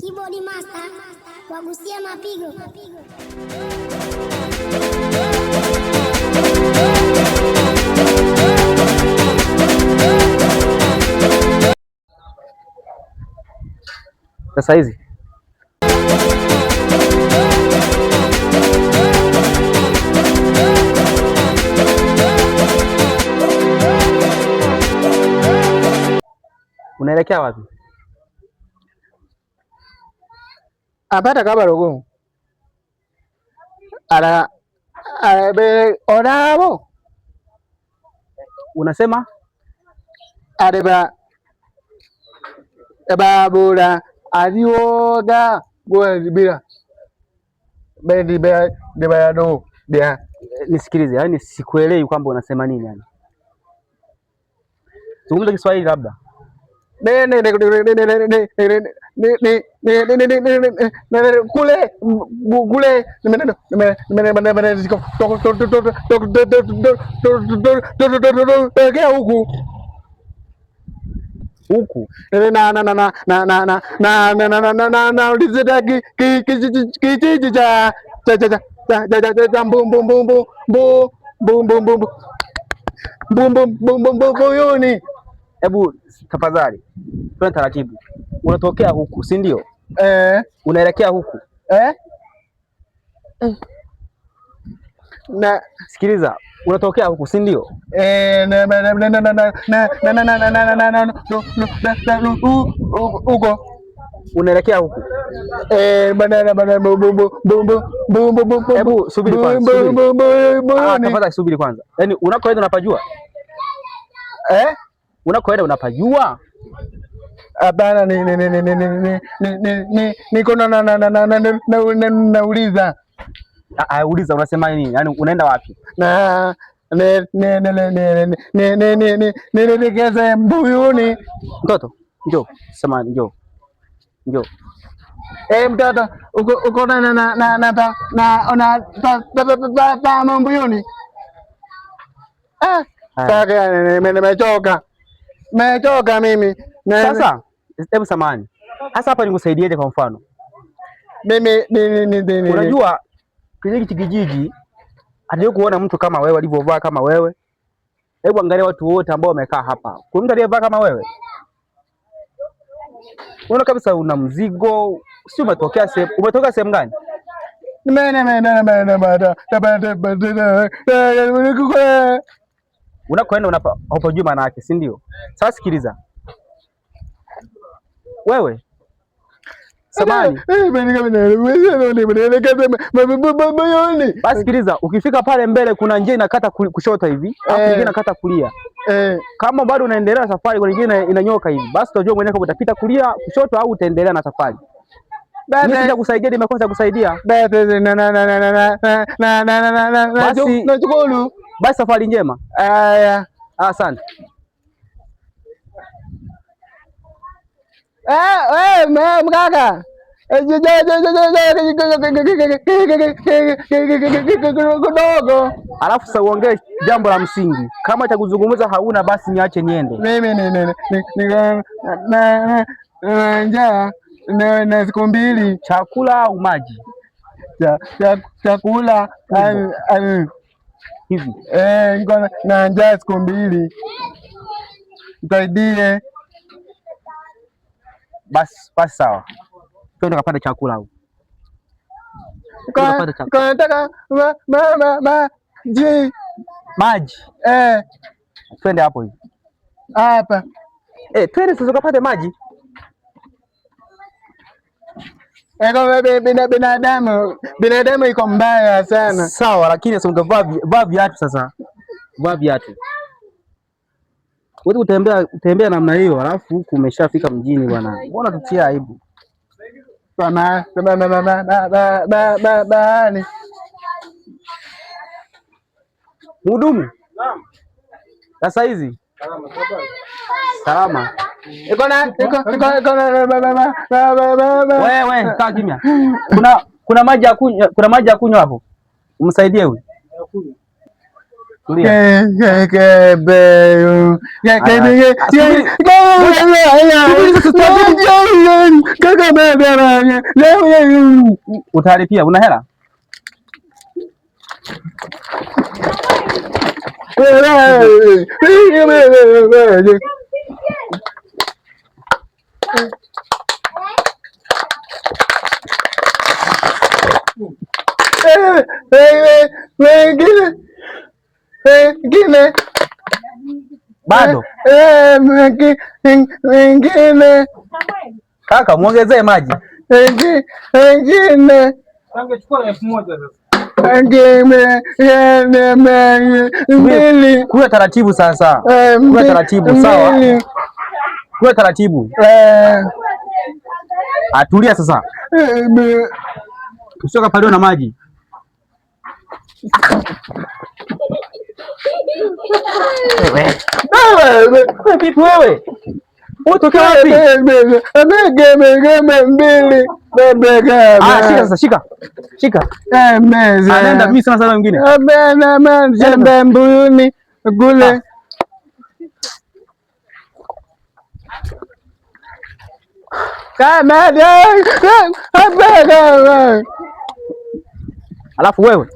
Keyboard master wagusia mapigo. Sasa hizi unaelekea wapi? Apata kabarogo ara be orabo Unasema areba ebabura adioga goibira bendi be debayado dia. Nisikilize, yaani sikuelewi kwamba unasema nini yani. Zungumza Kiswahili labda. Kule huku Huku ulizeta kijiji cha Mbuyuni. Hebu tafadhali twende taratibu. Unatokea huku, si ndio? Unaelekea huku. Na sikiliza, unatokea huku, si ndio? Huko unaelekea huku. Hebu subiri kwanza, tafadhali subiri kwanza. Yaani unakoenda unapajua? Unakoenda unapajua? Hapana, niko nauliza. Uliza, unasema nini? Yaani unaenda wapi? Nielekeze Mbuyuni. Mtoto, njoo. Sema njoo. Njoo. Mtoto, uko na Mbuyuni. Sasa nimechoka mimi. Sasa hebu samahani. Sasa hapa nikusaidieje kwa mfano? Mimi unajua kijiji hata kuona mtu kama wewe alivyovaa kama wewe. Hebu angalia watu wote ambao wamekaa hapa. Kuna mtu aliyevaa kama wewe? Unaona kabisa una mzigo. Si umetoka sehemu gani? Unakoenda unapojua maana yake, si ndio? Sasa sikiliza. Wewe samani. Basi sikiliza, ukifika pale mbele kuna njia inakata kushoto hivi, alafu nyingine inakata kulia. Kama bado unaendelea safari, kuna nyingine inanyoka hivi. Basi utajua mwenyewe kama utapita kulia, kushoto au utaendelea na safari. Mimi sija kusaidia, nimekosa kusaidia. Basi safari njema. Asante. Mkaka. Kidogo. Alafu sasa uongee jambo la msingi. Kama cha kuzungumza hauna basi niache niende. Mimi njaa na siku mbili. Chakula au maji? Chakula hivi. Niko na njaa siku mbili. Nisaidie. Basi sawa. Twende kapata chakula huko. Nataka maji. Twende hapo hivi. Hapa. Twende sasa ukapate maji. Binadamu iko mbaya sana. Sawa, lakini sasa ungevaa viatu sasa. Vaa viatu. Wewe utembea namna hiyo, alafu huku umeshafika mjini bwana. Mbona tutia aibu? Mhudumu. Naam. Sasa hizi. Salama. Wewe kaa kimya. Kuna maji ya kunywa hapo. Umsaidie huyu. Utalipia, una hela? Wengine bado wengine kaka, muongezee maji. Wengine Angechukua 1000 sasa. Kuwa taratibu sasa. Kuwa taratibu sawa. Kuwa taratibu. Atulia sasa. Usioka paliwa na maji. Wewe vipi wewe? Utoka wapi? Shika sasa, shika. Shika. Anaenda mimi sana wengine. Anaenda mbuyuni kule. Alafu wewe